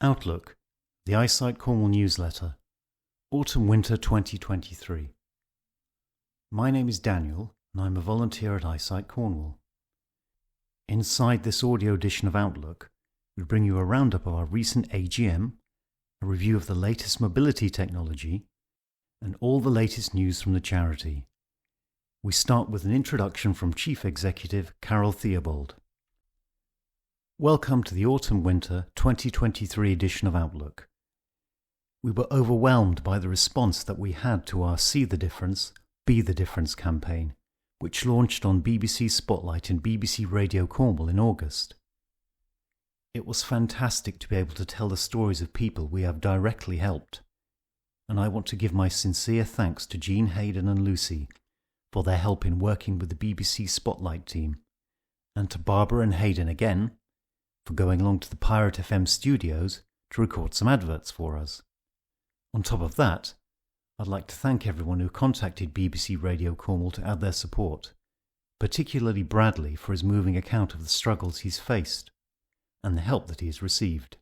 Outlook, the Eyesight Cornwall newsletter, Autumn.Winter 2023. My name is Daniel and I'm a volunteer at Eyesight Cornwall. Inside this audio edition of Outlook, we bring you a roundup of our recent AGM, a review of the latest mobility technology, and all the latest news from the charity. We start with an introduction from Chief Executive Carol Theobald. Welcome to the Autumn-Winter 2023 edition of Outlook. We were overwhelmed by the response that we had to our See the Difference, Be the Difference campaign, which launched on BBC Spotlight and BBC Radio Cornwall in August. It was fantastic to be able to tell the stories of people we have directly helped, and I want to give my sincere thanks to Jean, Hayden and Lucy for their help in working with the BBC Spotlight team, and to Barbara and Hayden again for going along to the Pirate FM studios to record some adverts for us. On top of that, I'd like to thank everyone who contacted BBC Radio Cornwall to add their support, particularly Bradley for his moving account of the struggles he's faced and the help that he has received.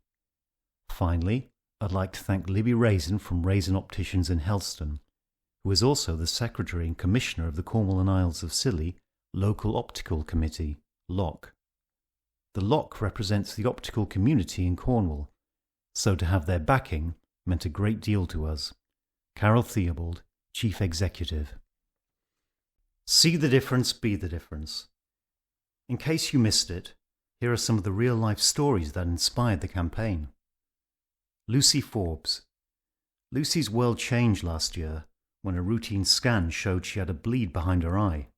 Finally, I'd like to thank Libby Raisin from Raisin Opticians in Helston, who is also the Secretary and Commissioner of the Cornwall and Isles of Scilly Local Optical Committee, LOC. The LOC represents the optical community in Cornwall, so to have their backing meant a great deal to us. Carol Theobald, Chief Executive. See the difference, be the difference. In case you missed it, here are some of the real-life stories that inspired the campaign. Lucy Forbes. Lucy's world changed last year when a routine scan showed she had a bleed behind her eye.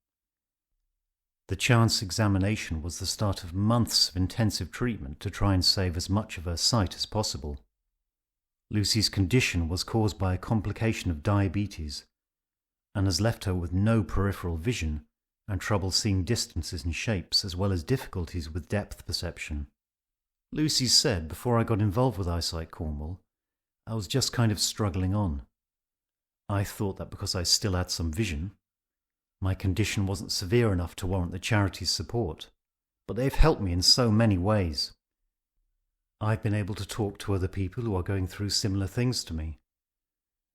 The chance examination was the start of months of intensive treatment to try and save as much of her sight as possible. Lucy's condition was caused by a complication of diabetes and has left her with no peripheral vision and trouble seeing distances and shapes, as well as difficulties with depth perception. Lucy said, "Before I got involved with Eyesight Cornwall, I was just kind of struggling on. I thought that because I still had some vision, my condition wasn't severe enough to warrant the charity's support, but they've helped me in so many ways. I've been able to talk to other people who are going through similar things to me,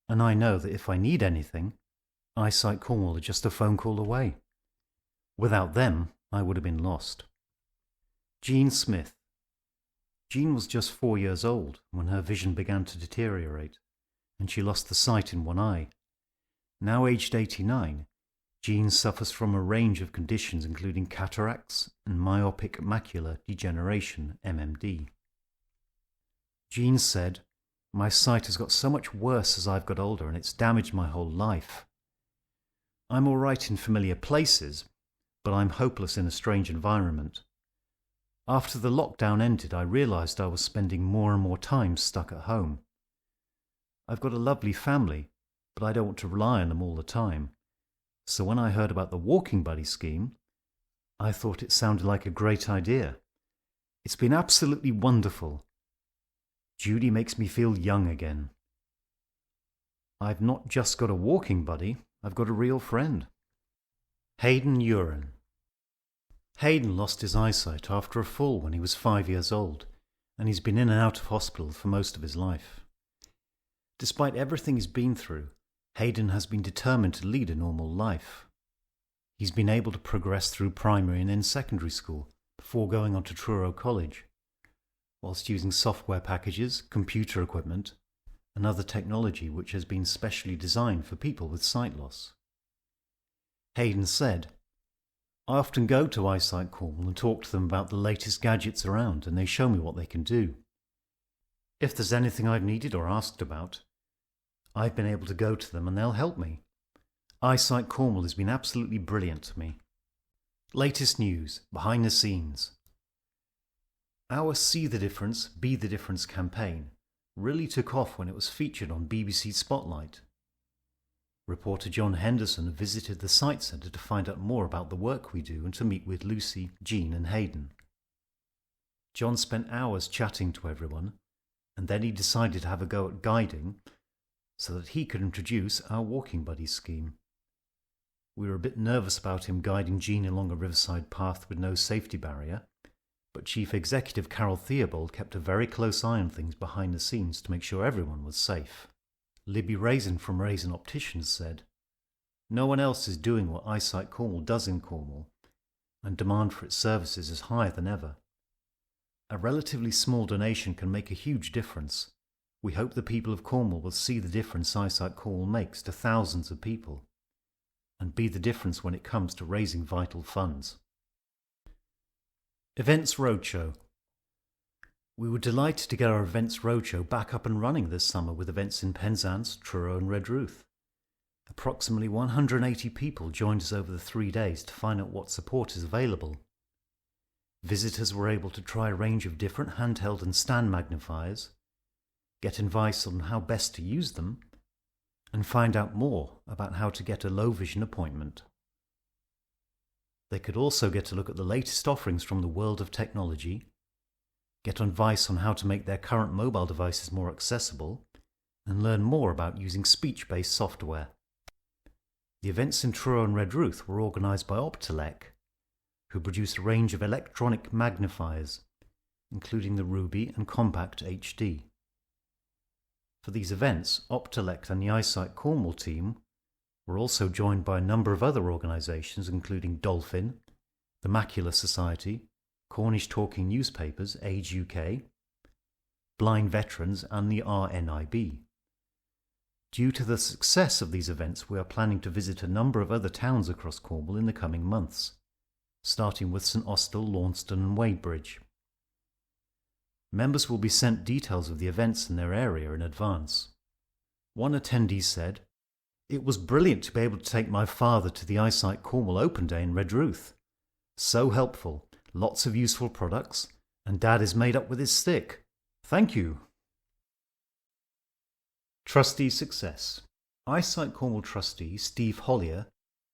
and I know that if I need anything, Eyesight Cornwall are just a phone call away. Without them, I would have been lost." Jean Smith. Jean was just 4 years old when her vision began to deteriorate, and she lost the sight in one eye. Now aged 89, Jean suffers from a range of conditions including cataracts and myopic macular degeneration, MMD. Jean said, "My sight has got so much worse as I've got older and it's damaged my whole life. I'm all right in familiar places, but I'm hopeless in a strange environment. After the lockdown ended, I realised I was spending more and more time stuck at home. I've got a lovely family, but I don't want to rely on them all the time. So when I heard about the Walking Buddy scheme, I thought it sounded like a great idea. It's been absolutely wonderful. Judy makes me feel young again. I've not just got a walking buddy, I've got a real friend." Hayden Uren. Hayden lost his eyesight after a fall when he was 5 years old, and he's been in and out of hospital for most of his life. Despite everything he's been through, Hayden has been determined to lead a normal life. He's been able to progress through primary and then secondary school before going on to Truro College, whilst using software packages, computer equipment, and other technology which has been specially designed for people with sight loss. Hayden said, "I often go to Eyesight Cornwall and talk to them about the latest gadgets around, and they show me what they can do. If there's anything I've needed or asked about, I've been able to go to them and they'll help me. Eyesight Cornwall has been absolutely brilliant to me." Latest news, behind the scenes. Our See the Difference, Be the Difference campaign really took off when it was featured on BBC Spotlight. Reporter John Henderson visited the Sight Centre to find out more about the work we do and to meet with Lucy, Jean and Hayden. John spent hours chatting to everyone, and then he decided to have a go at guiding so that he could introduce our Walking Buddy scheme. We were a bit nervous about him guiding Jean along a riverside path with no safety barrier, but Chief Executive Carol Theobald kept a very close eye on things behind the scenes to make sure everyone was safe. Libby Raisin from Raisin Opticians said, "No one else is doing what Eyesight Cornwall does in Cornwall, and demand for its services is higher than ever. A relatively small donation can make a huge difference. We hope the people of Cornwall will see the difference Eyesight Cornwall makes to thousands of people, and be the difference when it comes to raising vital funds." Events Roadshow. We were delighted to get our Events Roadshow back up and running this summer with events in Penzance, Truro and Redruth. Approximately 180 people joined us over the 3 days to find out what support is available. Visitors were able to try a range of different handheld and stand magnifiers, get advice on how best to use them, and find out more about how to get a low vision appointment. They could also get a look at the latest offerings from the world of technology, get advice on how to make their current mobile devices more accessible, and learn more about using speech-based software. The events in Truro and Redruth were organised by Optelec, who produce a range of electronic magnifiers, including the Ruby and Compact HD. For these events, Optelec and the Eyesight Cornwall team were also joined by a number of other organisations, including Dolphin, the Macular Society, Cornish Talking Newspapers, Age UK, Blind Veterans and the RNIB. Due to the success of these events, we are planning to visit a number of other towns across Cornwall in the coming months, starting with St Austell, Launceston and Wadebridge. Members will be sent details of the events in their area in advance. One attendee said, "It was brilliant to be able to take my father to the Eyesight Cornwall Open Day in Redruth. So helpful, lots of useful products, and Dad is made up with his stick. Thank you." Trustee Success. Eyesight Cornwall trustee Steve Hollier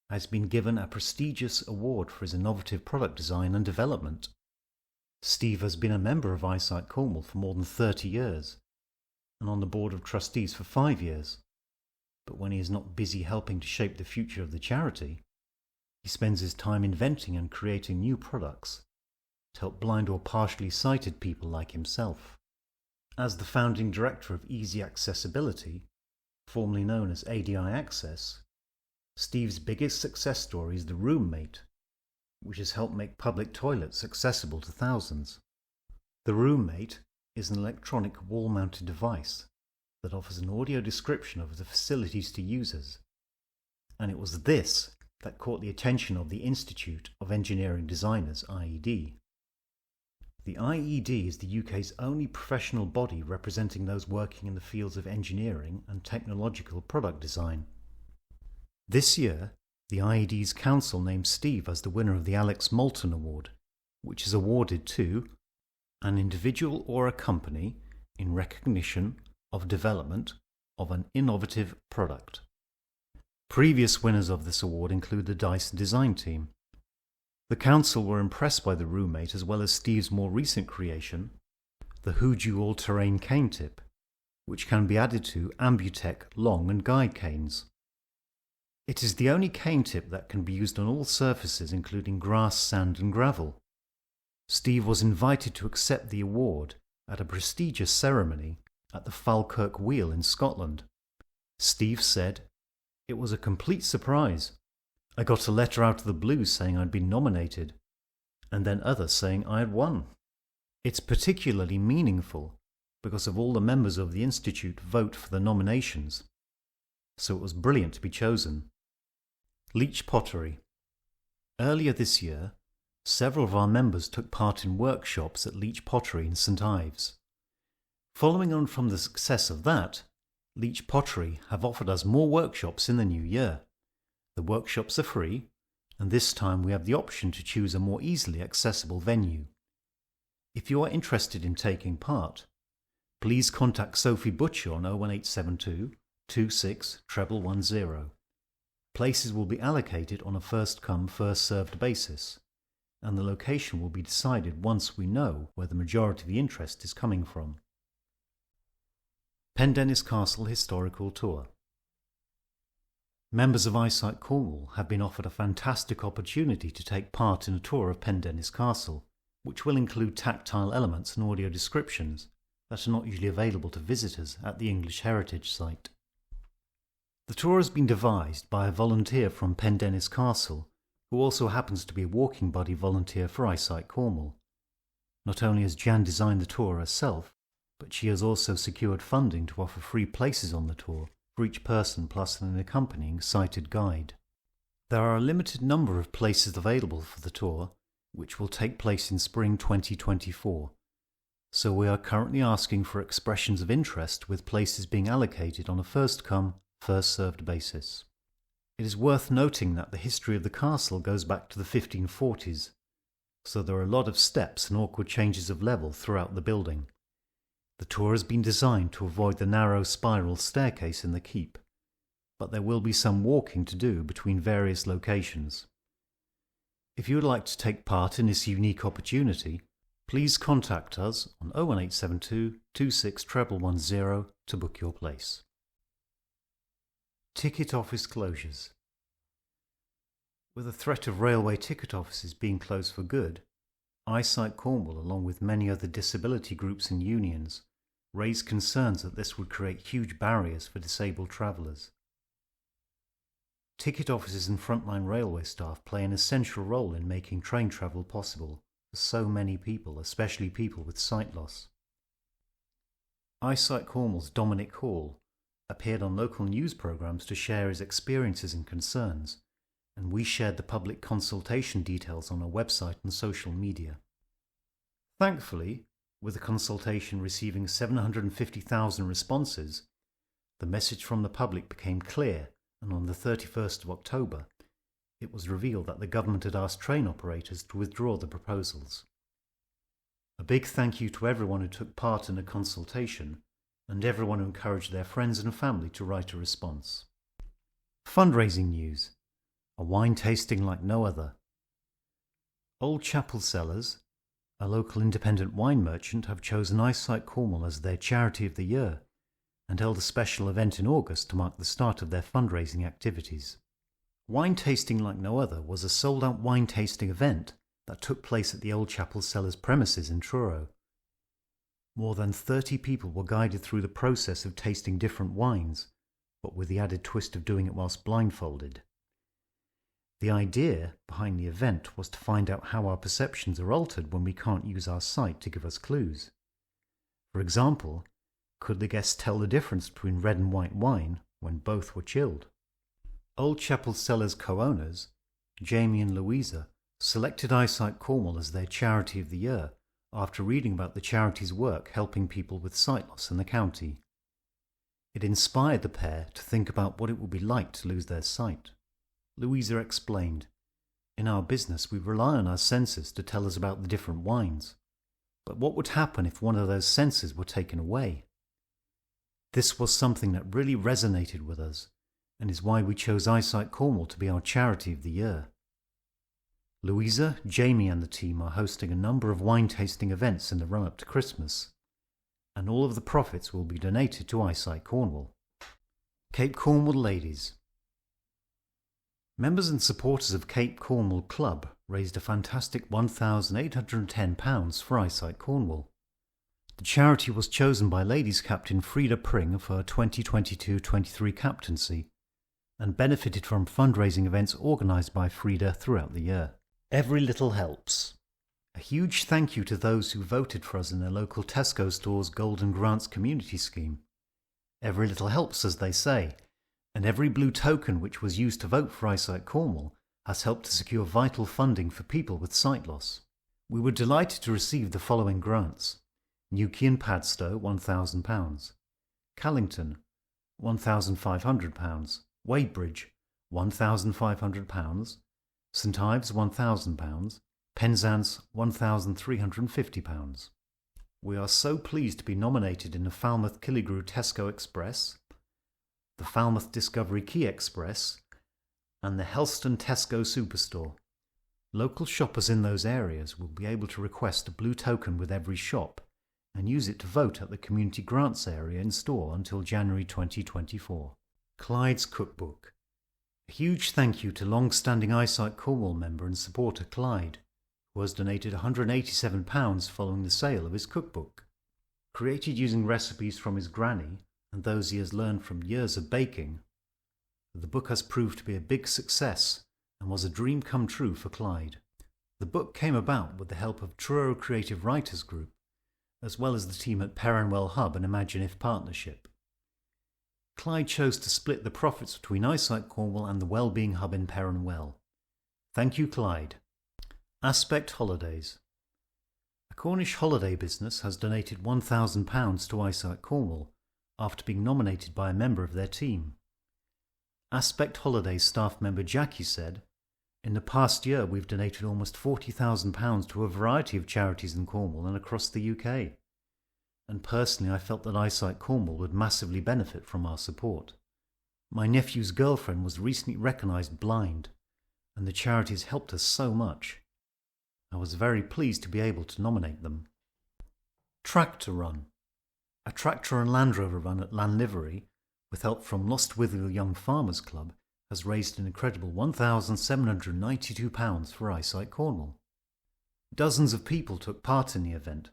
has been given a prestigious award for his innovative product design and development. Steve has been a member of Eyesight Cornwall for more than 30 years, and on the board of trustees for 5 years. But when he is not busy helping to shape the future of the charity, he spends his time inventing and creating new products to help blind or partially sighted people like himself. As the founding director of Easy Accessibility, formerly known as ADI Access, Steve's biggest success story is the Roommate, which has helped make public toilets accessible to thousands. The Roommate is an electronic wall-mounted device that offers an audio description of the facilities to users, and it was this that caught the attention of the Institute of Engineering Designers, IED. The IED is the UK's only professional body representing those working in the fields of engineering and technological product design. This year, the IED's council named Steve as the winner of the Alex Moulton Award, which is awarded to an individual or a company in recognition of development of an innovative product. Previous winners of this award include the Dyson design team. The council were impressed by the Roommate as well as Steve's more recent creation, the Huju all-terrain cane tip, which can be added to Ambutech long and guide canes. It is the only cane tip that can be used on all surfaces including grass, sand and gravel. Steve was invited to accept the award at a prestigious ceremony at the Falkirk Wheel in Scotland. Steve said, "It was a complete surprise. I got a letter out of the blue saying I'd been nominated, and then others saying I had won. It's particularly meaningful because of all the members of the Institute vote for the nominations, so it was brilliant to be chosen." Leach Pottery. Earlier this year, several of our members took part in workshops at Leach Pottery in St Ives. Following on from the success of that, Leach Pottery have offered us more workshops in the new year. The workshops are free, and this time we have the option to choose a more easily accessible venue. If you are interested in taking part, please contact Sophie Butcher on 01872 26 110. Places will be allocated on a first-come, first-served basis, and the location will be decided once we know where the majority of the interest is coming from. Pendennis Castle Historical Tour. Members of Eyesight Cornwall have been offered a fantastic opportunity to take part in a tour of Pendennis Castle, which will include tactile elements and audio descriptions that are not usually available to visitors at the English Heritage Site. The tour has been devised by a volunteer from Pendennis Castle, who also happens to be a walking buddy volunteer for Eyesight Cornwall. Not only has Jan designed the tour herself, but she has also secured funding to offer free places on the tour for each person plus an accompanying sighted guide. There are a limited number of places available for the tour, which will take place in spring 2024, so we are currently asking for expressions of interest, with places being allocated on a first-come, first-served basis. It is worth noting that the history of the castle goes back to the 1540s, so there are a lot of steps and awkward changes of level throughout the building. The tour has been designed to avoid the narrow spiral staircase in the keep, but there will be some walking to do between various locations. If you would like to take part in this unique opportunity, please contact us on 01872 26 110 to book your place. Ticket office closures. With the threat of railway ticket offices being closed for good, Eyesight Cornwall, along with many other disability groups and unions, raised concerns that this would create huge barriers for disabled travellers. Ticket offices and frontline railway staff play an essential role in making train travel possible for so many people, especially people with sight loss. Eyesight Cornwall's Dominic Hall appeared on local news programmes to share his experiences and concerns, and we shared the public consultation details on our website and social media. Thankfully, with the consultation receiving 750,000 responses, the message from the public became clear, and on the 31st of October, it was revealed that the government had asked train operators to withdraw the proposals. A big thank you to everyone who took part in the consultation, and everyone who encouraged their friends and family to write a response. Fundraising news. A wine tasting like no other. Old Chapel Cellars, a local independent wine merchant, have chosen Eyesight Cornwall as their charity of the year and held a special event in August to mark the start of their fundraising activities. Wine Tasting Like No Other was a sold-out wine tasting event that took place at the Old Chapel Cellars premises in Truro. More than 30 people were guided through the process of tasting different wines, but with the added twist of doing it whilst blindfolded. The idea behind the event was to find out how our perceptions are altered when we can't use our sight to give us clues. For example, could the guests tell the difference between red and white wine when both were chilled? Old Chapel Cellars co-owners, Jamie and Louisa, selected Eyesight Cornwall as their charity of the year after reading about the charity's work helping people with sight loss in the county. It inspired the pair to think about what it would be like to lose their sight. Louisa explained, "In our business we rely on our senses to tell us about the different wines. But what would happen if one of those senses were taken away?" This was something that really resonated with us, and is why we chose Eyesight Cornwall to be our charity of the year. Louisa, Jamie and the team are hosting a number of wine tasting events in the run-up to Christmas, and all of the profits will be donated to Eyesight Cornwall. Cape Cornwall Ladies. Members and supporters of Cape Cornwall Club raised a fantastic £1,810 for Eyesight Cornwall. The charity was chosen by Ladies Captain Frida Pring for her 2022-23 captaincy, and benefited from fundraising events organised by Frida throughout the year. Every little helps. A huge thank you to those who voted for us in their local Tesco store's Golden Grants community scheme. Every little helps, as they say, and every blue token which was used to vote for Eyesight Cornwall has helped to secure vital funding for people with sight loss. We were delighted to receive the following grants: Newquay and Padstow £1,000, Callington £1,500, Wadebridge £1,500, St Ives £1,000, Penzance £1,350. We are so pleased to be nominated in the Falmouth Killigrew Tesco Express, the Falmouth Discovery Key Express, and the Helston Tesco Superstore. Local shoppers in those areas will be able to request a blue token with every shop and use it to vote at the Community Grants area in store until January 2024. Clyde's Cookbook. A huge thank you to long-standing Eyesight Cornwall member and supporter Clyde, who has donated £187 following the sale of his cookbook. Created using recipes from his granny and those he has learned from years of baking, the book has proved to be a big success and was a dream come true for Clyde. The book came about with the help of Truro Creative Writers Group, as well as the team at Perranwell Hub and Imagine If partnership. Clyde chose to split the profits between Eyesight Cornwall and the Wellbeing Hub in Perranwell. Thank you, Clyde. Aspect Holidays. A Cornish holiday business has donated £1,000 to Eyesight Cornwall after being nominated by a member of their team. Aspect Holidays staff member Jackie said, "In the past year we've donated almost £40,000 to a variety of charities in Cornwall and across the UK. And personally I felt that Eyesight Cornwall would massively benefit from our support. My nephew's girlfriend was recently recognised blind, and the charity has helped us so much. I was very pleased to be able to nominate them." Tractor Run. A tractor and Land Rover run at Llanlivery, with help from Lost Withiel Young Farmers Club, has raised an incredible £1,792 for Eyesight Cornwall. Dozens of people took part in the event,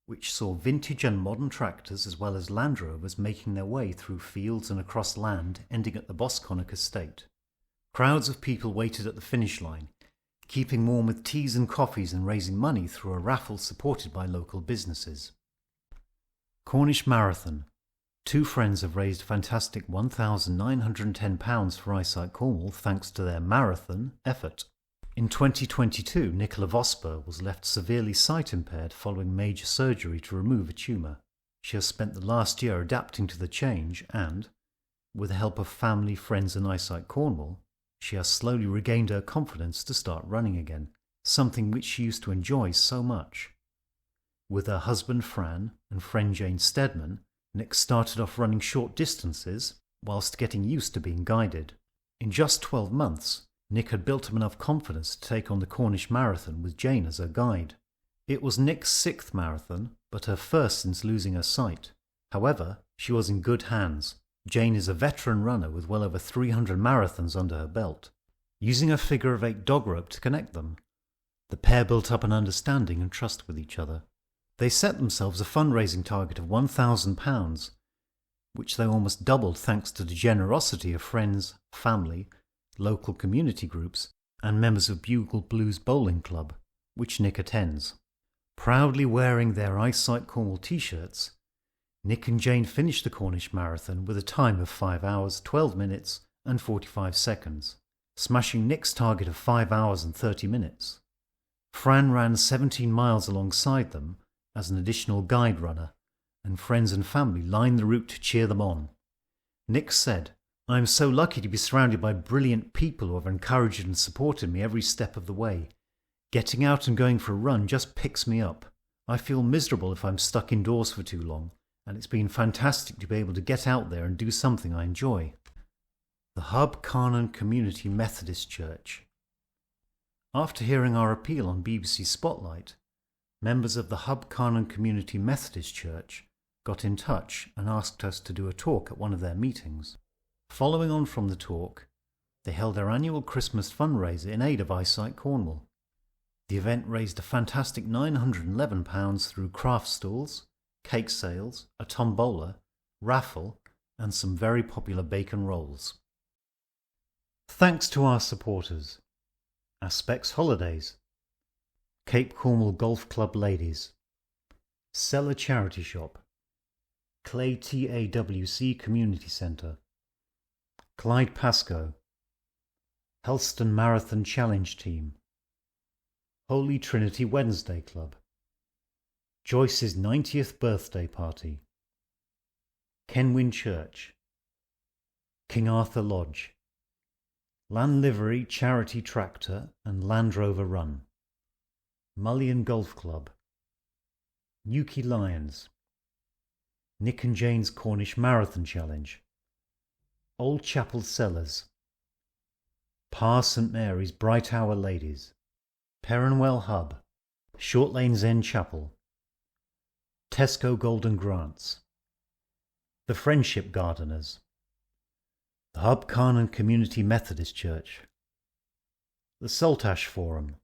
which saw vintage and modern tractors as well as Land Rovers making their way through fields and across land ending at the Bosconnich estate. Crowds of people waited at the finish line, keeping warm with teas and coffees and raising money through a raffle supported by local businesses. Cornish Marathon. Two friends have raised a fantastic £1,910 for Eyesight Cornwall thanks to their marathon effort. In 2022, Nicola Vosper was left severely sight-impaired following major surgery to remove a tumour. She has spent the last year adapting to the change and, with the help of family, friends and Eyesight Cornwall, she has slowly regained her confidence to start running again, something which she used to enjoy so much. With her husband Fran and friend Jane Stedman, Nick started off running short distances whilst getting used to being guided. In just 12 months, Nick had built up enough confidence to take on the Cornish Marathon with Jane as her guide. It was Nick's 6th marathon, but her first since losing her sight. However, she was in good hands. Jane is a veteran runner with well over 300 marathons under her belt. Using a figure-of-8 dog rope to connect them, the pair built up an understanding and trust with each other. They set themselves a fundraising target of £1,000, which they almost doubled thanks to the generosity of friends, family, local community groups, and members of Bugle Blues Bowling Club, which Nick attends. Proudly wearing their Eyesight Cornwall t-shirts, Nick and Jane finished the Cornish Marathon with a time of 5 hours, 12 minutes and 45 seconds, smashing Nick's target of 5 hours and 30 minutes. Fran ran 17 miles alongside them as an additional guide runner, and friends and family lined the route to cheer them on. Nick said, "I am so lucky to be surrounded by brilliant people who have encouraged and supported me every step of the way. Getting out and going for a run just picks me up. I feel miserable if I'm stuck indoors for too long, and it's been fantastic to be able to get out there and do something I enjoy." The Hub Carnan Community Methodist Church. After hearing our appeal on BBC Spotlight, members of the Hub Carnan Community Methodist Church got in touch and asked us to do a talk at one of their meetings. Following on from the talk, they held their annual Christmas fundraiser in aid of Eyesight Cornwall. The event raised a fantastic £911 through craft stalls, cake sales, a tombola, raffle, and some very popular bacon rolls. Thanks to our supporters: Aspects Holidays, Cape Cornwall Golf Club Ladies, Cellar Charity Shop, Clay TAWC Community Centre, Clyde Pascoe, Helston Marathon Challenge Team, Holy Trinity Wednesday Club, Joyce's 90th birthday party, Kenwyn Church, King Arthur Lodge, Llanlivery Charity Tractor and Land Rover Run, Mullion Golf Club, Newquay Lions, Nick and Jane's Cornish Marathon Challenge, Old Chapel Cellars, Pa St Mary's Bright Hour Ladies, Perranwell Hub, Short Lanes End Chapel, Tesco Golden Grants, The Friendship Gardeners, the Hub Carnan Community Methodist Church, the Saltash Forum,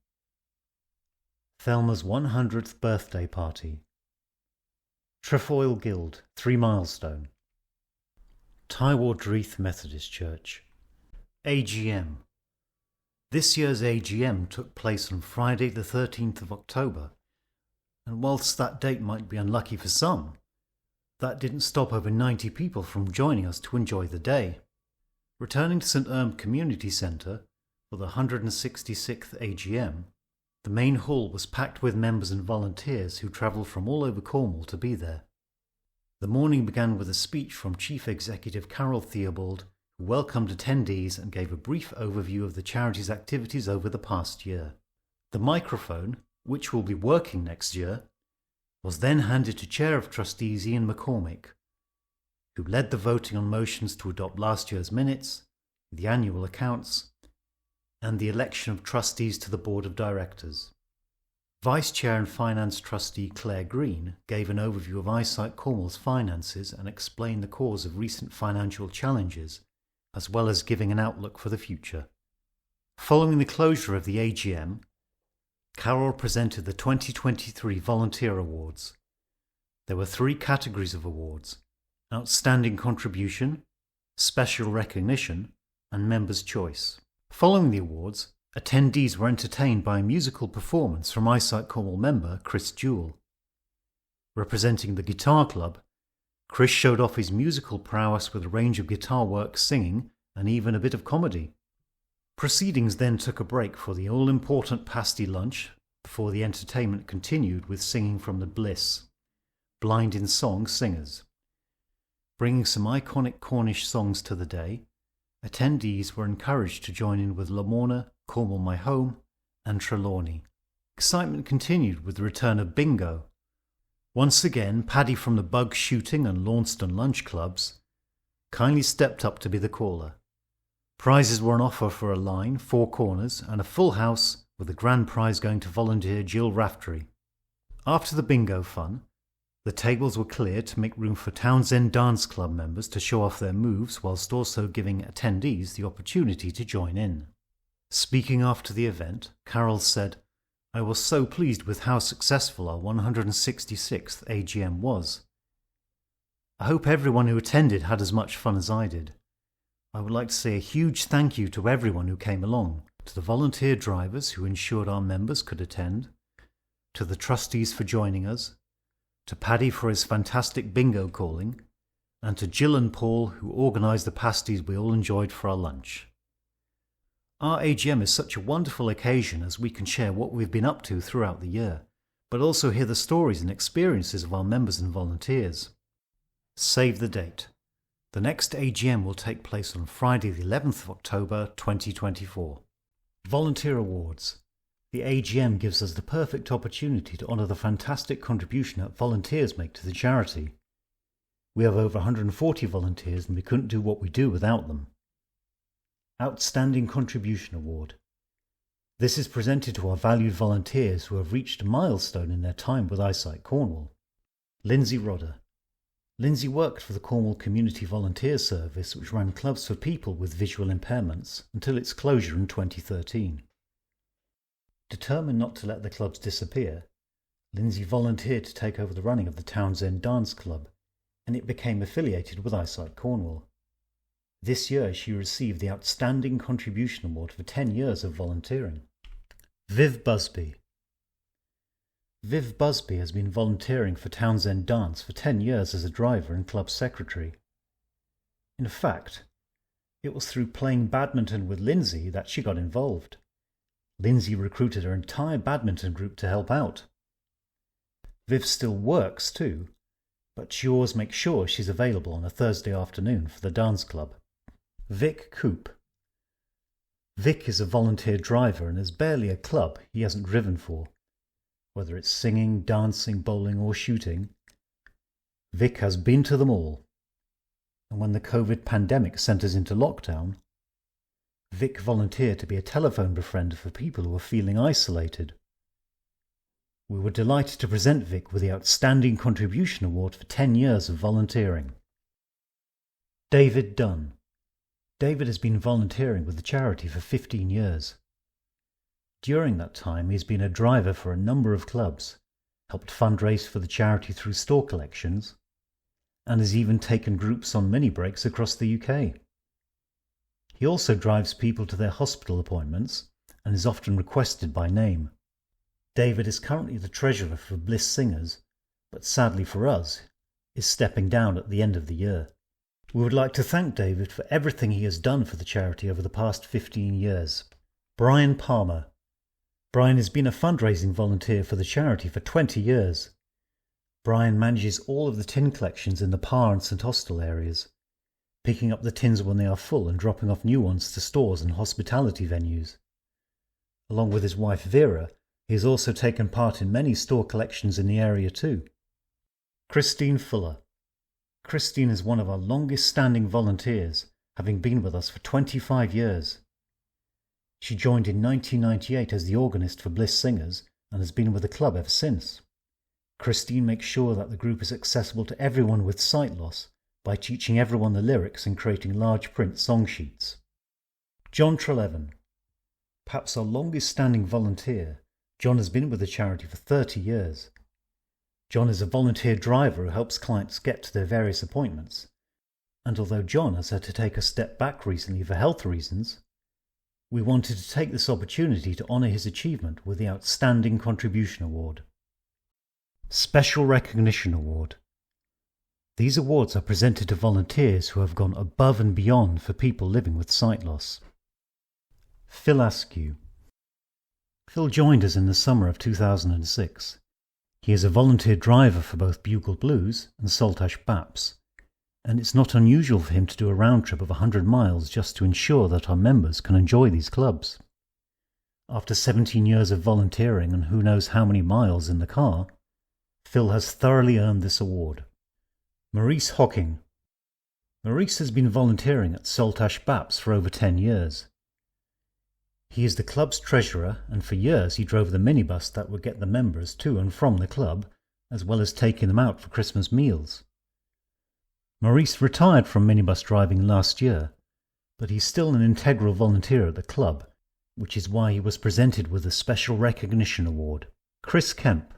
Thelma's 100th birthday party. Trefoil Guild, 3 Milestone. Tywardreath Methodist Church. AGM. This year's AGM took place on Friday the 13th of October, and whilst that date might be unlucky for some, that didn't stop over 90 people from joining us to enjoy the day. Returning to St Erm Community Centre for the 166th AGM, the main hall was packed with members and volunteers who travelled from all over Cornwall to be there. The morning began with a speech from Chief Executive Carol Theobald, who welcomed attendees and gave a brief overview of the charity's activities over the past year. The microphone, which will be working next year, was then handed to Chair of Trustees Ian McCormick, who led the voting on motions to adopt last year's minutes, the annual accounts, and the election of trustees to the Board of Directors. Vice Chair and Finance Trustee Claire Green gave an overview of Eyesight Cornwall's finances and explained the cause of recent financial challenges, as well as giving an outlook for the future. Following the closure of the AGM, Carol presented the 2023 Volunteer Awards. There were 3 categories of awards: Outstanding Contribution, Special Recognition, and Members' Choice. Following the awards, attendees were entertained by a musical performance from Eyesight Cornwall member Chris Jewell. Representing the Guitar Club, Chris showed off his musical prowess with a range of guitar work, singing, and even a bit of comedy. Proceedings then took a break for the all-important pasty lunch before the entertainment continued with singing from the Bliss, Blind in Song singers. Bringing some iconic Cornish songs to the day, attendees were encouraged to join in with Lamorna, Cornwall My Home, and Trelawney. Excitement continued with the return of bingo. Once again, Paddy from the Bug Shooting and Launceston Lunch Clubs kindly stepped up to be the caller. Prizes were on offer for a line, 4 corners, and a full house, with the grand prize going to volunteer Jill Raftery. After the bingo fun, the tables were cleared to make room for Townsend Dance Club members to show off their moves, whilst also giving attendees the opportunity to join in. Speaking after the event, Carol said, "I was so pleased with how successful our 166th AGM was. I hope everyone who attended had as much fun as I did. I would like to say a huge thank you to everyone who came along, to the volunteer drivers who ensured our members could attend, to the trustees for joining us, to Paddy for his fantastic bingo calling, and to Jill and Paul who organised the pasties we all enjoyed for our lunch. Our AGM is such a wonderful occasion as we can share what we've been up to throughout the year, but also hear the stories and experiences of our members and volunteers. Save the date. The next AGM will take place on Friday the 11th of October 2024. Volunteer Awards. The AGM gives us the perfect opportunity to honour the fantastic contribution that volunteers make to the charity. We have over 140 volunteers and we couldn't do what we do without them. Outstanding Contribution Award. This is presented to our valued volunteers who have reached a milestone in their time with Eyesight Cornwall. Lindsay Rodder. Lindsay worked for the Cornwall Community Volunteer Service, which ran clubs for people with visual impairments until its closure in 2013. Determined not to let the clubs disappear, Lindsay volunteered to take over the running of the Townsend Dance Club, and it became affiliated with Eyesight Cornwall. This year she received the Outstanding Contribution Award for 10 years of volunteering. Viv Busby. Viv Busby has been volunteering for Townsend Dance for 10 years as a driver and club secretary. In fact, it was through playing badminton with Lindsay that she got involved. Lindsay recruited her entire badminton group to help out. Viv still works too, but she always makes sure she's available on a Thursday afternoon for the dance club. Vic Coop. Vic is a volunteer driver and there's barely a club he hasn't driven for. Whether it's singing, dancing, bowling or shooting, Vic has been to them all. And when the COVID pandemic sent us into lockdown, Vic volunteered to be a telephone befriender for people who were feeling isolated. We were delighted to present Vic with the Outstanding Contribution Award for 10 years of volunteering. David Dunn. David has been volunteering with the charity for 15 years. During that time, he has been a driver for a number of clubs, helped fundraise for the charity through store collections, and has even taken groups on mini breaks across the UK. He also drives people to their hospital appointments and is often requested by name. David is currently the treasurer for Bliss Singers, but sadly for us, is stepping down at the end of the year. We would like to thank David for everything he has done for the charity over the past 15 years. Brian Palmer. Brian has been a fundraising volunteer for the charity for 20 years. Brian manages all of the tin collections in the Parr and St Austell areas, picking up the tins when they are full and dropping off new ones to stores and hospitality venues. Along with his wife Vera, he has also taken part in many store collections in the area too. Christine Fuller. Christine is one of our longest standing volunteers, having been with us for 25 years. She joined in 1998 as the organist for Bliss Singers and has been with the club ever since. Christine makes sure that the group is accessible to everyone with sight loss by teaching everyone the lyrics and creating large print song sheets. John Treleaven. Perhaps our longest standing volunteer, John has been with the charity for 30 years. John is a volunteer driver who helps clients get to their various appointments, and although John has had to take a step back recently for health reasons, we wanted to take this opportunity to honour his achievement with the Outstanding Contribution Award. Special Recognition Award. These awards are presented to volunteers who have gone above and beyond for people living with sight loss. Phil Askew. Phil joined us in the summer of 2006. He is a volunteer driver for both Bugle Blues and Saltash Baps, and it's not unusual for him to do a round trip of 100 miles just to ensure that our members can enjoy these clubs. After 17 years of volunteering and who knows how many miles in the car, Phil has thoroughly earned this award. Maurice Hocking. Maurice has been volunteering at Saltash Baps for over 10 years. He is the club's treasurer, and for years he drove the minibus that would get the members to and from the club, as well as taking them out for Christmas meals. Maurice retired from minibus driving last year, but he's still an integral volunteer at the club, which is why he was presented with a Special Recognition Award. Chris Kemp.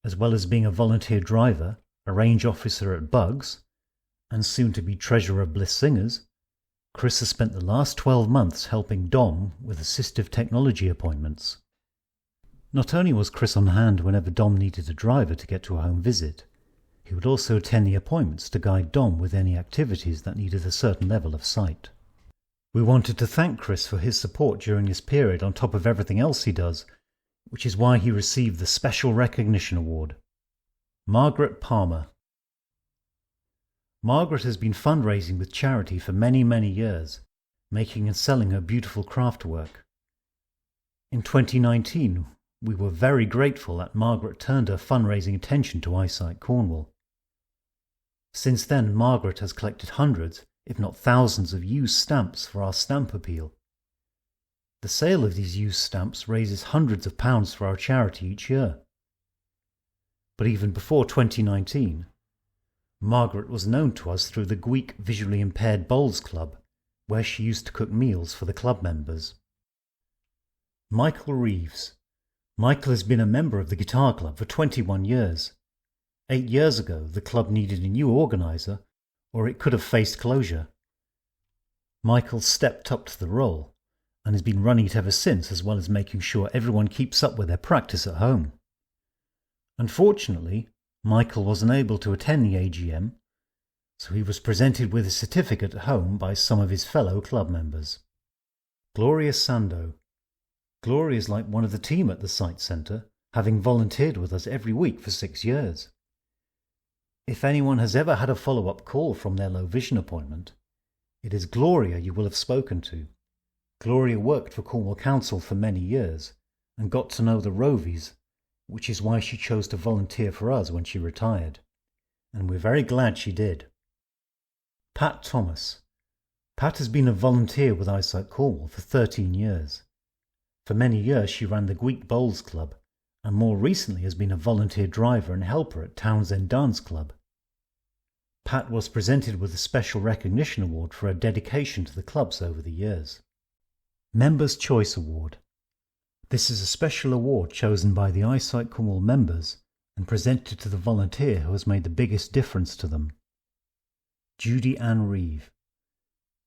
As well as being a volunteer driver, a range officer at Bugs, and soon to be treasurer of Bliss Singers, Chris has spent the last 12 months helping Dom with assistive technology appointments. Not only was Chris on hand whenever Dom needed a driver to get to a home visit, he would also attend the appointments to guide Dom with any activities that needed a certain level of sight. We wanted to thank Chris for his support during this period on top of everything else he does, which is why he received the Special Recognition Award. Margaret Palmer. Margaret has been fundraising with charity for many, many years, making and selling her beautiful craft work. In 2019, we were very grateful that Margaret turned her fundraising attention to Eyesight Cornwall. Since then, Margaret has collected hundreds, if not thousands, of used stamps for our stamp appeal. The sale of these used stamps raises hundreds of pounds for our charity each year. But even before 2019, Margaret was known to us through the Gweek Visually Impaired Bowls Club, where she used to cook meals for the club members. Michael Reeves. Michael has been a member of the Guitar Club for 21 years. 8 years ago, the club needed a new organiser, or it could have faced closure. Michael stepped up to the role, and has been running it ever since, as well as making sure everyone keeps up with their practice at home. Unfortunately, Michael wasn't able to attend the AGM, so he was presented with a certificate at home by some of his fellow club members. Gloria Sando. Gloria is like one of the team at the Sight Centre, having volunteered with us every week for 6 years. If anyone has ever had a follow-up call from their low vision appointment, it is Gloria you will have spoken to. Gloria worked for Cornwall Council for many years and got to know the Rovies, which is why she chose to volunteer for us when she retired, and we're very glad she did. Pat Thomas. Pat has been a volunteer with Eyesight Cornwall for 13 years. For many years she ran the Gweek Bowls Club, and more recently has been a volunteer driver and helper at Townsend Dance Club. Pat was presented with a Special Recognition Award for her dedication to the clubs over the years. Members' Choice Award. This is a special award chosen by the Eyesight Cornwall members and presented to the volunteer who has made the biggest difference to them. Judy Ann Reeve.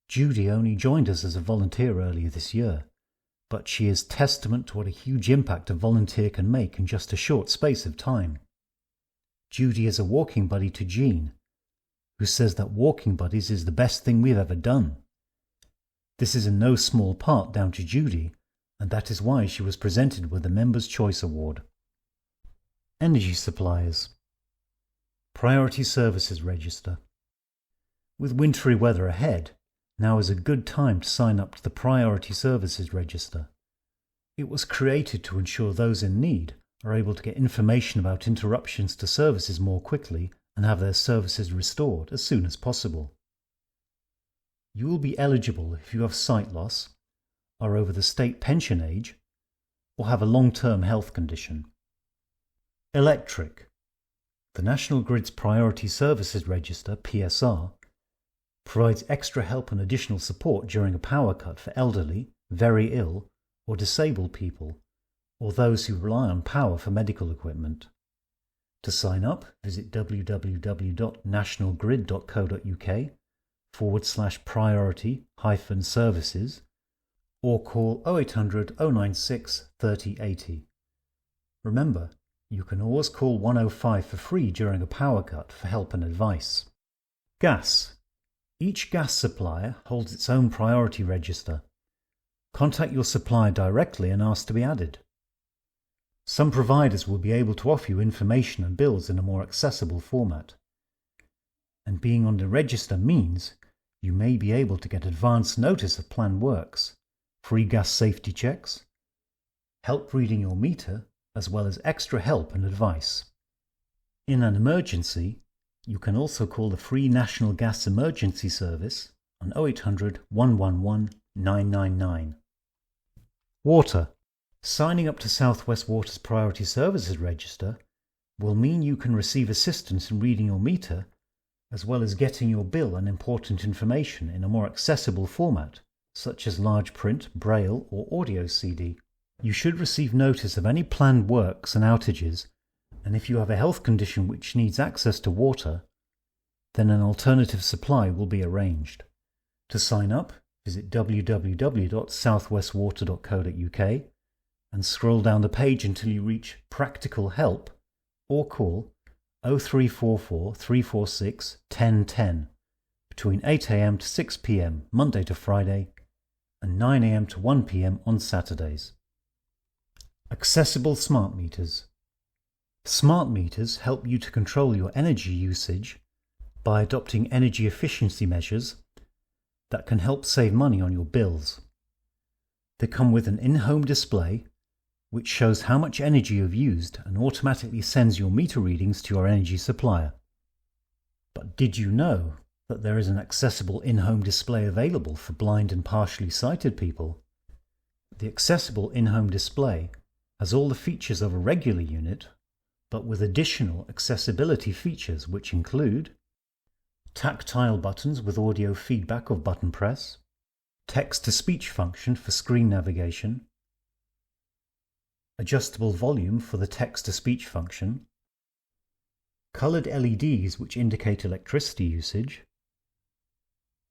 Judy only joined us as a volunteer earlier this year, but she is testament to what a huge impact a volunteer can make in just a short space of time. Judy is a walking buddy to Jean, who says that walking buddies is the best thing we've ever done. This is in no small part down to Judy, and that is why she was presented with the Members' Choice Award. Energy suppliers. Priority Services Register. With wintry weather ahead, now is a good time to sign up to the Priority Services Register. It was created to ensure those in need are able to get information about interruptions to services more quickly and have their services restored as soon as possible. You will be eligible if you have sight loss, are over the state pension age, or have a long-term health condition. Electric. The National Grid's Priority Services Register, PSR, provides extra help and additional support during a power cut for elderly, very ill, or disabled people, or those who rely on power for medical equipment. To sign up, visit www.nationalgrid.co.uk/priority-services or call 0800 096 3080. Remember, you can always call 105 for free during a power cut for help and advice. Gas. Each gas supplier holds its own priority register. Contact your supplier directly and ask to be added. Some providers will be able to offer you information and bills in a more accessible format. And being on the register means you may be able to get advance notice of planned works, free gas safety checks, help reading your meter, as well as extra help and advice. In an emergency, you can also call the free National Gas Emergency Service on 0800 111 999. Water. Signing up to South West Water's Priority Services Register will mean you can receive assistance in reading your meter, as well as getting your bill and important information in a more accessible format, such as large print, braille, or audio CD. You should receive notice of any planned works and outages, and if you have a health condition which needs access to water, then an alternative supply will be arranged. To sign up, visit www.southwestwater.co.uk and scroll down the page until you reach Practical Help or call 0344 346 1010 between 8 a.m. to 6 p.m. Monday to Friday and 9 a.m. to 1 p.m. on Saturdays. Accessible smart meters. Smart meters help you to control your energy usage by adopting energy efficiency measures that can help save money on your bills. They come with an in-home display which shows how much energy you've used and automatically sends your meter readings to your energy supplier. But did you know that there is an accessible in-home display available for blind and partially sighted people? The accessible in-home display has all the features of a regular unit, but with additional accessibility features which include tactile buttons with audio feedback of button press, text-to-speech function for screen navigation, adjustable volume for the text-to-speech function, coloured LEDs which indicate electricity usage,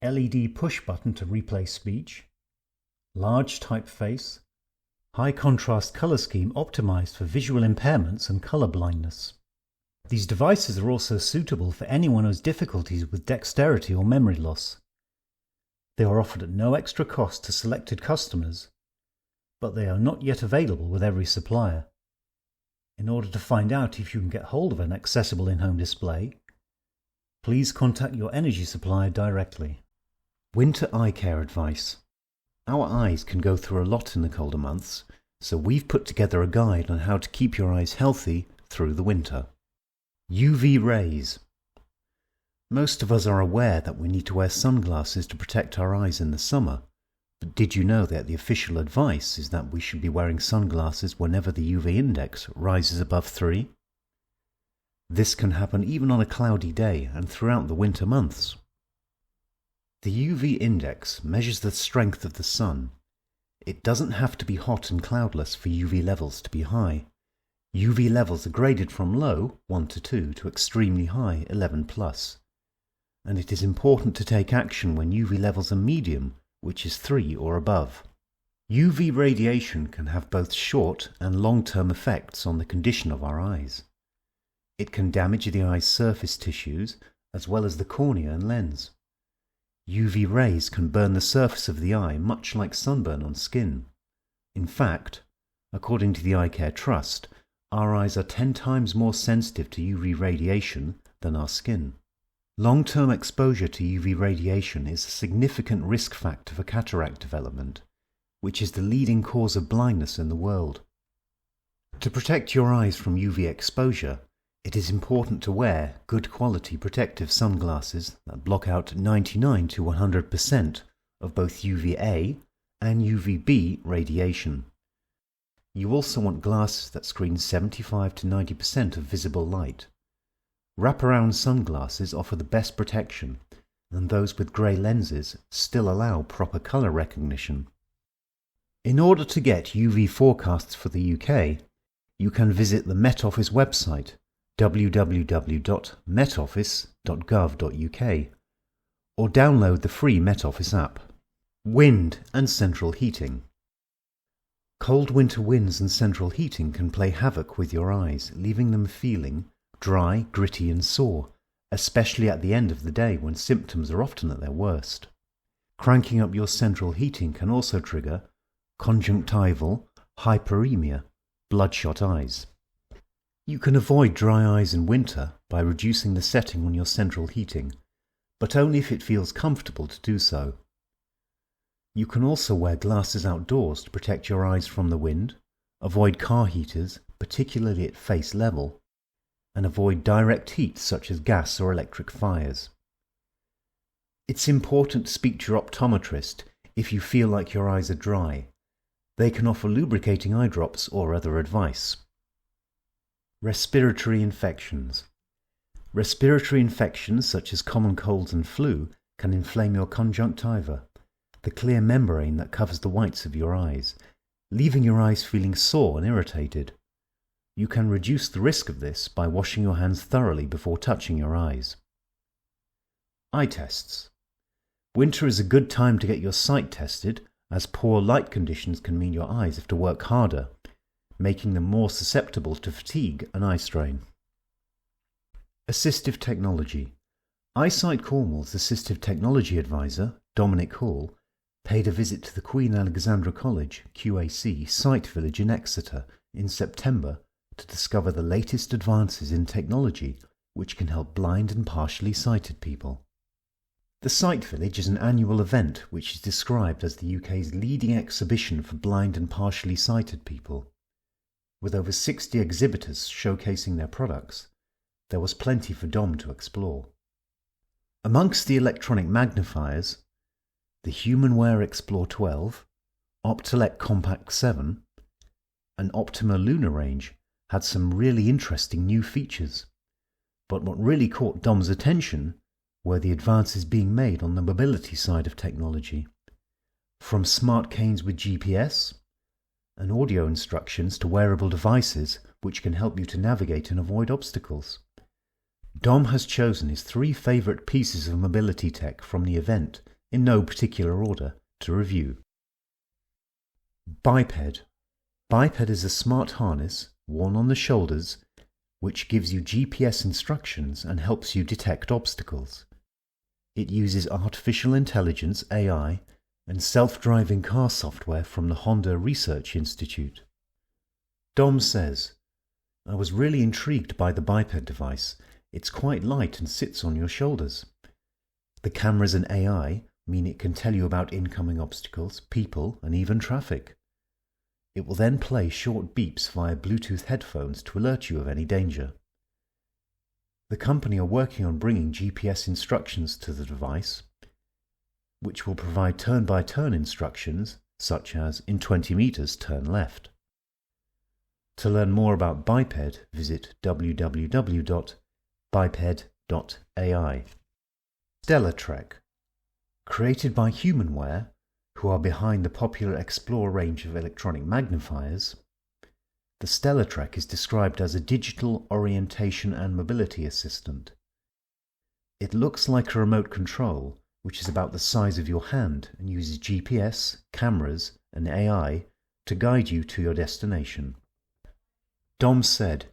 LED push button to replay speech, large typeface, high contrast colour scheme optimised for visual impairments and colour blindness. These devices are also suitable for anyone who has difficulties with dexterity or memory loss. They are offered at no extra cost to selected customers, but they are not yet available with every supplier. In order to find out if you can get hold of an accessible in-home display, please contact your energy supplier directly. Winter eye care advice. Our eyes can go through a lot in the colder months, so we've put together a guide on how to keep your eyes healthy through the winter. UV rays. Most of us are aware that we need to wear sunglasses to protect our eyes in the summer, but did you know that the official advice is that we should be wearing sunglasses whenever the UV index rises above 3? This can happen even on a cloudy day and throughout the winter months. The UV index measures the strength of the sun. It doesn't have to be hot and cloudless for UV levels to be high. UV levels are graded from low, 1 to 2, to extremely high, 11 plus. And it is important to take action when UV levels are medium, which is 3 or above. UV radiation can have both short and long-term effects on the condition of our eyes. It can damage the eye's surface tissues, as well as the cornea and lens. UV rays can burn the surface of the eye much like sunburn on skin. In fact, according to the Eye Care Trust, our eyes are 10 times more sensitive to UV radiation than our skin. Long-term exposure to UV radiation is a significant risk factor for cataract development, which is the leading cause of blindness in the world. To protect your eyes from UV exposure, it is important to wear good quality protective sunglasses that block out 99 to 100% of both UVA and UVB radiation. You also want glasses that screen 75 to 90% of visible light. Wraparound sunglasses offer the best protection, and those with grey lenses still allow proper colour recognition. In order to get UV forecasts for the UK, you can visit the Met Office website www.metoffice.gov.uk or download the free Met Office app. Wind and central heating. Cold winter winds and central heating can play havoc with your eyes, leaving them feeling dry, gritty and sore, especially at the end of the day when symptoms are often at their worst. Cranking up your central heating can also trigger conjunctival hyperemia, bloodshot eyes. You can avoid dry eyes in winter by reducing the setting on your central heating, but only if it feels comfortable to do so. You can also wear glasses outdoors to protect your eyes from the wind, avoid car heaters, particularly at face level, and avoid direct heat such as gas or electric fires. It's important to speak to your optometrist if you feel like your eyes are dry. They can offer lubricating eye drops or other advice. Respiratory infections. Respiratory infections such as common colds and flu can inflame your conjunctiva, the clear membrane that covers the whites of your eyes, leaving your eyes feeling sore and irritated. You can reduce the risk of this by washing your hands thoroughly before touching your eyes. Eye tests. Winter is a good time to get your sight tested, as poor light conditions can mean your eyes have to work harder, making them more susceptible to fatigue and eye strain. Assistive technology. Eyesight Cornwall's Assistive Technology Advisor, Dominic Hall, paid a visit to the Queen Alexandra College, QAC, Sight Village in Exeter in September to discover the latest advances in technology which can help blind and partially sighted people. The Sight Village is an annual event which is described as the UK's leading exhibition for blind and partially sighted people. With over 60 exhibitors showcasing their products, there was plenty for Dom to explore. Amongst the electronic magnifiers, the Humanware Explore 12, Optelec Compact 7, and Optima Luna range had some really interesting new features. But what really caught Dom's attention were the advances being made on the mobility side of technology. From smart canes with GPS and audio instructions to wearable devices which can help you to navigate and avoid obstacles. Dom has chosen his 3 favourite pieces of mobility tech from the event, in no particular order, to review. Biped. Biped is a smart harness worn on the shoulders which gives you GPS instructions and helps you detect obstacles. It uses artificial intelligence, AI, and self-driving car software from the Honda Research Institute. Dom says, "I was really intrigued by the Biped device. It's quite light and sits on your shoulders. The cameras and AI mean it can tell you about incoming obstacles, people, and even traffic. It will then play short beeps via Bluetooth headphones to alert you of any danger. The company are working on bringing GPS instructions to the device, which will provide turn-by-turn instructions, such as, in 20 meters, turn left." To learn more about Biped, visit www.biped.ai. Stellar Trek. Created by Humanware, who are behind the popular Explore range of electronic magnifiers, the StellaTrek is described as a digital orientation and mobility assistant. It looks like a remote control, which is about the size of your hand and uses GPS, cameras, and AI to guide you to your destination. Dom said,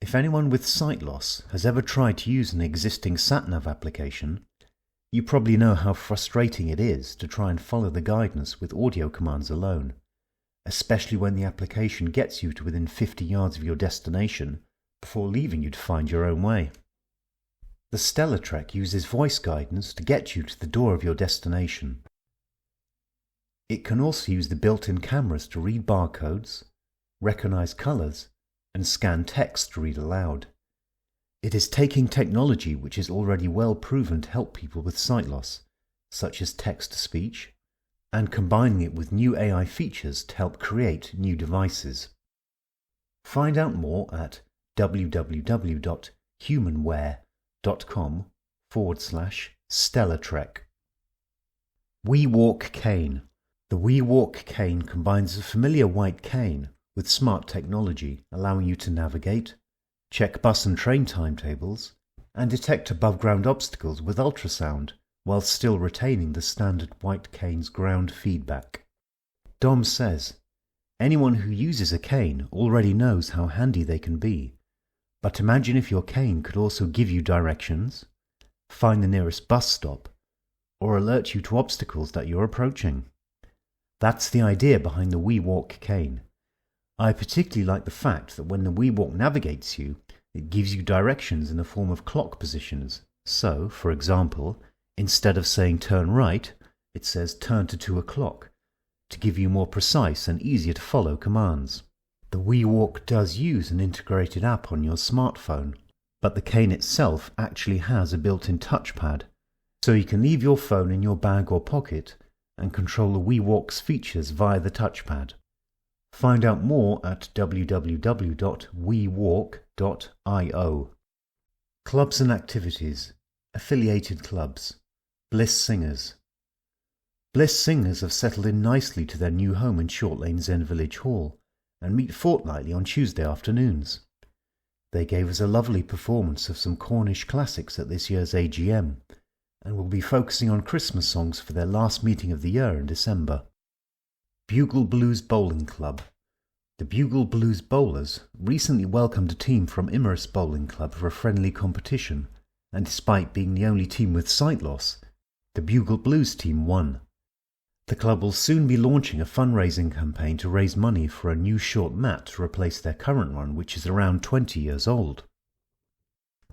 "If anyone with sight loss has ever tried to use an existing sat-nav application, you probably know how frustrating it is to try and follow the guidance with audio commands alone, especially when the application gets you to within 50 yards of your destination before leaving you to find your own way." The StellaTrek uses voice guidance to get you to the door of your destination. It can also use the built-in cameras to read barcodes, recognize colors, and scan text to read aloud. It is taking technology which is already well proven to help people with sight loss, such as text-to-speech, and combining it with new AI features to help create new devices. Find out more at www.humanware.com/StellaTrek. WeWalk Cane. The WeWalk cane combines a familiar white cane with smart technology, allowing you to navigate, check bus and train timetables, and detect above-ground obstacles with ultrasound, while still retaining the standard white cane's ground feedback. Dom says, "Anyone who uses a cane already knows how handy they can be, but imagine if your cane could also give you directions, find the nearest bus stop, or alert you to obstacles that you're approaching." That's the idea behind the WeWalk cane. I particularly like the fact that when the WeWalk navigates you, it gives you directions in the form of clock positions. So, for example, instead of saying turn right, it says turn to 2 o'clock, to give you more precise and easier to follow commands. The WeWalk does use an integrated app on your smartphone, but the cane itself actually has a built-in touchpad, so you can leave your phone in your bag or pocket and control the WeWalk's features via the touchpad. Find out more at www.wewalk.io. Clubs and activities. Affiliated clubs. Bliss Singers. Bliss Singers have settled in nicely to their new home in Short Lane Zen Village Hall and meet fortnightly on Tuesday afternoons. They gave us a lovely performance of some Cornish classics at this year's AGM and will be focusing on Christmas songs for their last meeting of the year in December. Bugle Blues Bowling Club. The Bugle Blues Bowlers recently welcomed a team from Imerys Bowling Club for a friendly competition, and despite being the only team with sight loss, the Bugle Blues team won. The club will soon be launching a fundraising campaign to raise money for a new short mat to replace their current one, which is around 20 years old.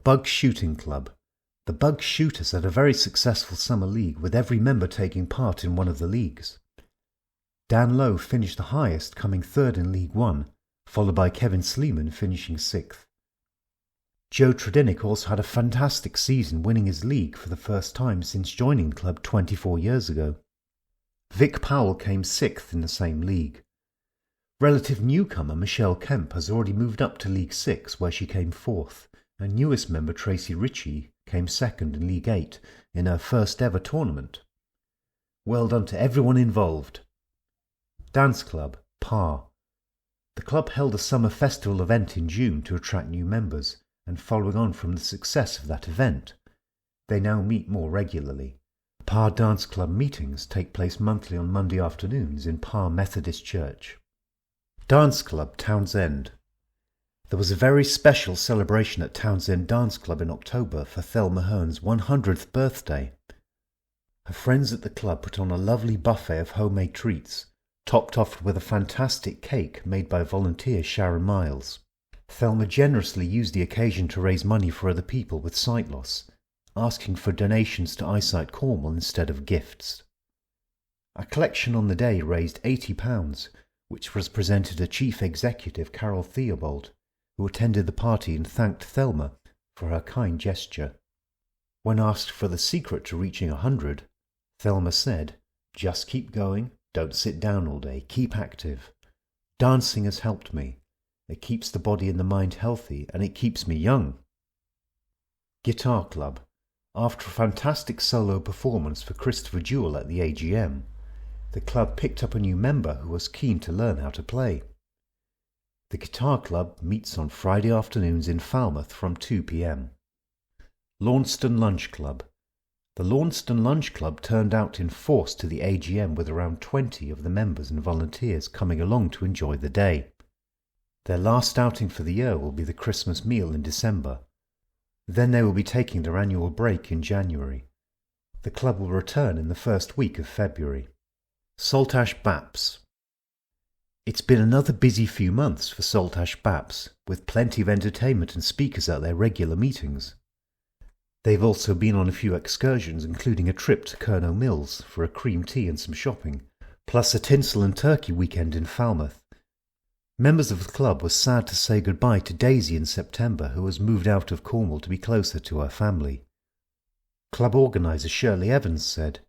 Bug Shooting Club. The Bug Shooters had a very successful summer league with every member taking part in one of the leagues. Dan Lowe finished the highest, coming third in League One, followed by Kevin Sleeman finishing sixth. Joe Tredinnick also had a fantastic season, winning his league for the first time since joining the club 24 years ago. Vic Powell came sixth in the same league. Relative newcomer Michelle Kemp has already moved up to League 6, where she came fourth, and newest member Tracy Ritchie came second in League 8 in her first ever tournament. Well done to everyone involved. Dance Club, PAR. The club held a summer festival event in June to attract new members, and following on from the success of that event, they now meet more regularly. PAR Dance Club meetings take place monthly on Monday afternoons in PAR Methodist Church. Dance Club, Townsend. There was a very special celebration at Townsend Dance Club in October for Thelma Hearn's 100th birthday. Her friends at the club put on a lovely buffet of homemade treats, topped off with a fantastic cake made by volunteer Sharon Miles. Thelma generously used the occasion to raise money for other people with sight loss, asking for donations to Eyesight Cornwall instead of gifts. A collection on the day raised £80, which was presented to Chief Executive Carol Theobald, who attended the party and thanked Thelma for her kind gesture. When asked for the secret to reaching 100, Thelma said, "Just keep going, don't sit down all day, keep active. Dancing has helped me. It keeps the body and the mind healthy, and it keeps me young." Guitar Club. After a fantastic solo performance for Christopher Jewell at the AGM, The club picked up a new member who was keen to learn how to play. The Guitar Club meets on Friday afternoons in Falmouth from 2 p.m. Launceston Lunch Club. The Launceston Lunch Club turned out in force to the AGM with around 20 of the members and volunteers coming along to enjoy the day. Their last outing for the year will be the Christmas meal in December. Then they will be taking their annual break in January. The club will return in the first week of February. Saltash Baps. It's been another busy few months for Saltash Baps, with plenty of entertainment and speakers at their regular meetings. They've also been on a few excursions, including a trip to Kernow Mills for a cream tea and some shopping, plus a tinsel and turkey weekend in Falmouth. Members of the club were sad to say goodbye to Daisy in September, who has moved out of Cornwall to be closer to her family. Club organiser Shirley Evans said,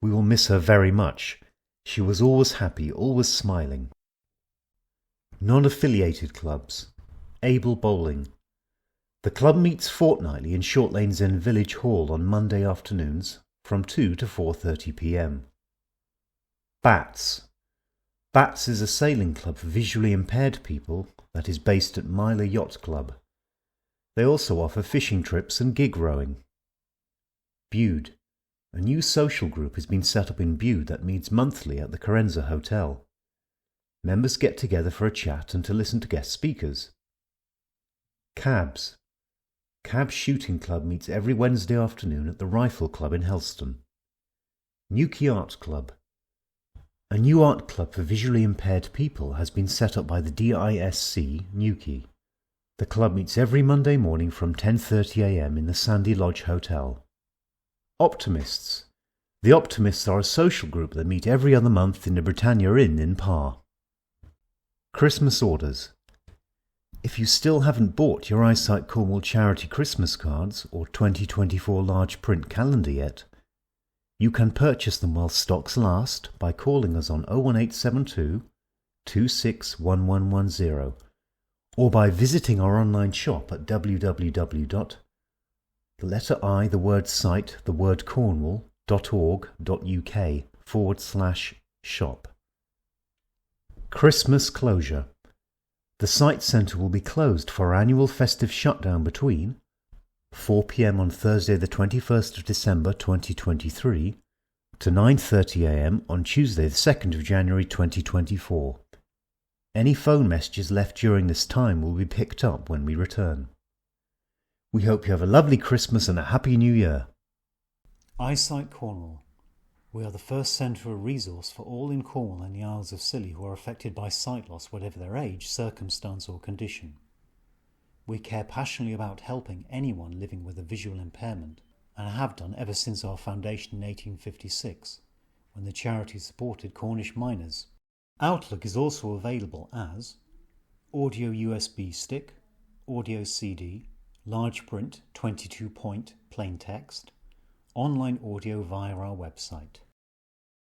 "We will miss her very much. She was always happy, always smiling." Non-affiliated clubs. Able Bowling. The club meets fortnightly in Short Lanes End Village Hall on Monday afternoons from 2 to 4:30 p.m. Bats. Bats is a sailing club for visually impaired people that is based at Myler Yacht Club. They also offer fishing trips and gig rowing. Bude. A new social group has been set up in Bude that meets monthly at the Carenza Hotel. Members get together for a chat and to listen to guest speakers. Cabs. Cab Shooting Club meets every Wednesday afternoon at the Rifle Club in Helston. Newquay Art Club. A new art club for visually impaired people has been set up by the DISC Newquay. The club meets every Monday morning from 10:30 a.m. in the Sandy Lodge Hotel. Optimists. The Optimists are a social group that meet every other month in the Britannia Inn in Parr. Christmas orders. If you still haven't bought your Eyesight Cornwall charity Christmas cards or 2024 large print calendar yet, you can purchase them while stocks last by calling us on 01872 261110 or by visiting our online shop at www.cornwall.org.uk/shop. Christmas closure. The site centre will be closed for our annual festive shutdown between 4 p.m. on Thursday the 21st of December 2023 to 9:30 a.m. on Tuesday the 2nd of January 2024. Any phone messages left during this time will be picked up when we return. We hope you have a lovely Christmas and a Happy New Year. Eyesight Cornwall. We are the first centre of resource for all in Cornwall and the Isles of Scilly who are affected by sight loss, whatever their age, circumstance or condition. We care passionately about helping anyone living with a visual impairment and have done ever since our foundation in 1856, when the charity supported Cornish miners. Outlook is also available as audio USB stick, audio CD, large print 22-point plain text, online audio via our website.